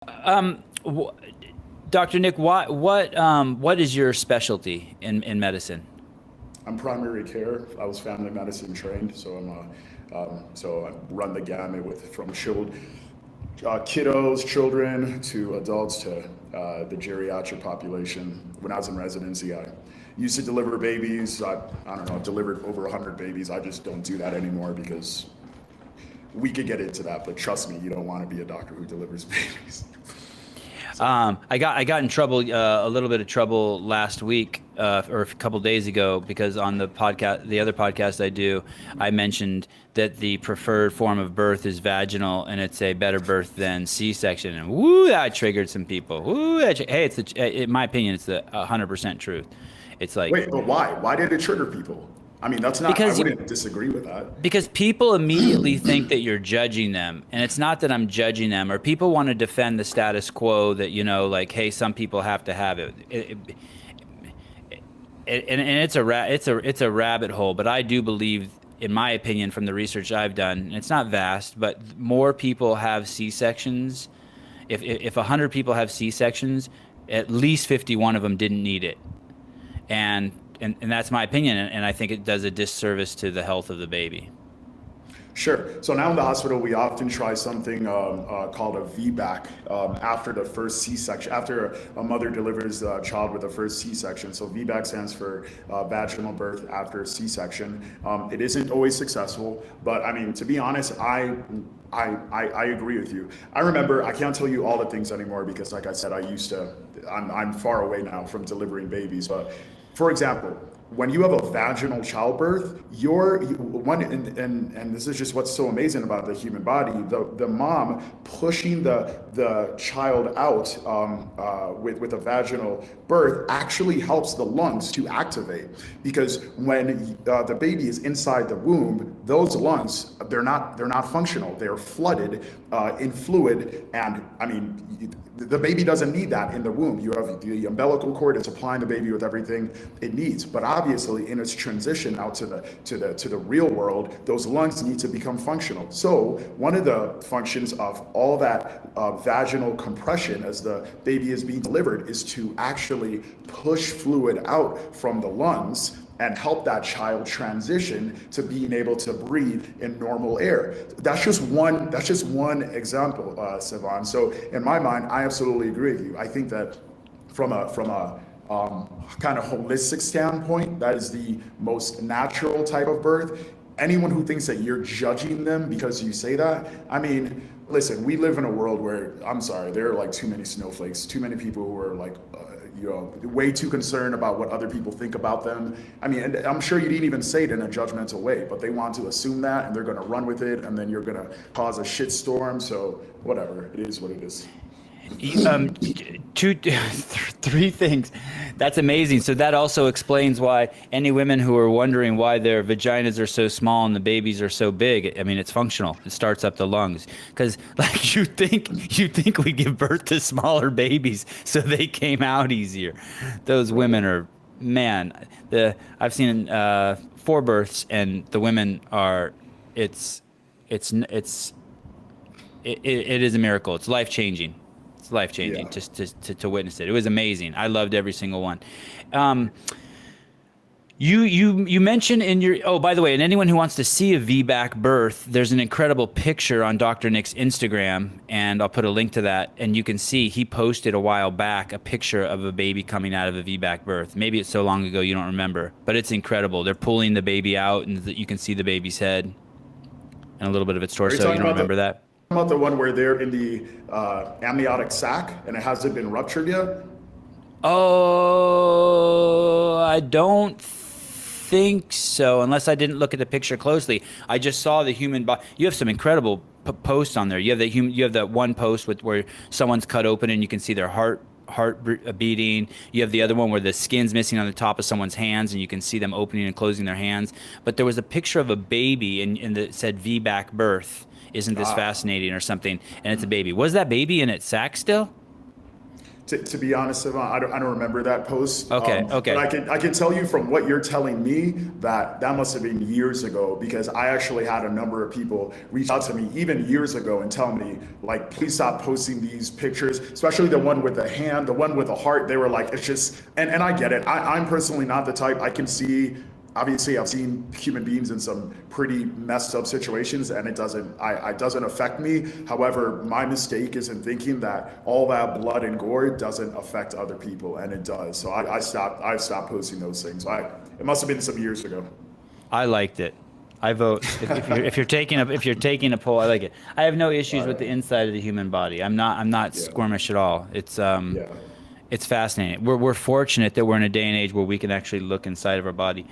Um, wh- Dr. Nick, what is your specialty in medicine? I'm primary care. I was family medicine trained, so so I run the gamut with from kiddos, children to adults to the geriatric population. When I was in residency, I used to deliver babies. I don't know, I've delivered over 100 babies. I just don't do that anymore because we could get into that, but trust me, you don't want to be a doctor who delivers babies. I got in trouble, a little bit of trouble last week, or a couple days ago, because on the other podcast I do, I mentioned that the preferred form of birth is vaginal, and it's a better birth than C-section, and woo, that triggered some people. Woo, hey, in my opinion, it's the 100% truth. It's like Wait, but why? Why did it trigger people? I mean, that's not, I because wouldn't disagree with that. Because people immediately think that you're judging them, and it's not that I'm judging them. Or people want to defend the status quo that, like, hey, some people have to have it. And it's a rabbit hole. But I do believe, in my opinion, from the research I've done, and it's not vast, but more people have C-sections. If 100 people have C-sections, at least 51 of them didn't need it, and and that's my opinion, and I think it does a disservice to the health of the baby. Sure. So now in the hospital, we often try something called a VBAC after the first C-section, after a mother delivers a child with a first C-section. So VBAC stands for vaginal birth after C-section. It isn't always successful, but I mean, to be honest, I agree with you. I remember, I can't tell you all the things anymore because, like I said, I'm far away now from delivering babies. But for example, when you have a vaginal childbirth, and this is just what's so amazing about the human body, the mom pushing the child out with a vaginal birth actually helps the lungs to activate, because when the baby is inside the womb, those lungs, they're not functional. They're flooded in fluid, and I mean, the baby doesn't need that in the womb. You have the umbilical cord is supplying the baby with everything it needs. But obviously, in its transition out to the real world, those lungs need to become functional. So one of the functions of all that vaginal compression as the baby is being delivered is to actually push fluid out from the lungs and help that child transition to being able to breathe in normal air. That's just one example, Sevan. So in my mind, I absolutely agree with you. I think that from a kind of holistic standpoint, that is the most natural type of birth. Anyone who thinks that you're judging them because you say that, I mean, listen, we live in a world where, I'm sorry, there are like too many snowflakes, too many people who are like, way too concerned about what other people think about them. I mean, and I'm sure you didn't even say it in a judgmental way, but they want to assume that and they're going to run with it, and then you're going to cause a shitstorm. So whatever, it is what it is. Three things. That's amazing. So that also explains why any women who are wondering why their vaginas are so small and the babies are so big. I mean, it's functional. It starts up the lungs. Because, like, you think we give birth to smaller babies so they came out easier. Those women are, man. I've seen 4 births, and the women are. It is a miracle. It's life changing. It's life changing Yeah. just to witness it. It was amazing. I loved every single one. Um, you mentioned in your, oh, by the way, and anyone who wants to see a VBAC birth, there's an incredible picture on Dr. Nick's Instagram, and I'll put a link to that, and you can see he posted a while back a picture of a baby coming out of a VBAC birth. Maybe it's so long ago you don't remember, but it's incredible. They're pulling the baby out, and you can see the baby's head and a little bit of its Are you torso. You talking don't about remember that? the one where they're in the amniotic sac and it hasn't been ruptured yet? Oh, I don't think so, unless I didn't look at the picture closely. I just saw the human body. You have some incredible posts on there. You have that one post where someone's cut open and you can see their heart beating. You have the other one where the skin's missing on the top of someone's hands and you can see them opening and closing their hands. But there was a picture of a baby and it said VBAC birth. Isn't this fascinating or something? And it's a baby. Was that baby in its sack still? To be honest, Sevan, I don't remember that post. Okay, okay. But I can tell you from what you're telling me that that must have been years ago, because I actually had a number of people reach out to me even years ago and tell me, like, please stop posting these pictures, especially the one with the hand, the one with the heart. They were like, it's just, and I get it. I'm personally not the type. I can see, obviously I've seen human beings in some pretty messed up situations, and it doesn't affect me. However, my mistake is in thinking that all that blood and gore doesn't affect other people, and it does. So I've stopped posting those things. It must have been some years ago. I liked it. I vote. If you're taking a poll, I like it. I have no issues with the inside of the human body. I'm not squirmish at all. It's fascinating. We're fortunate that we're in a day and age where we can actually look inside of our body.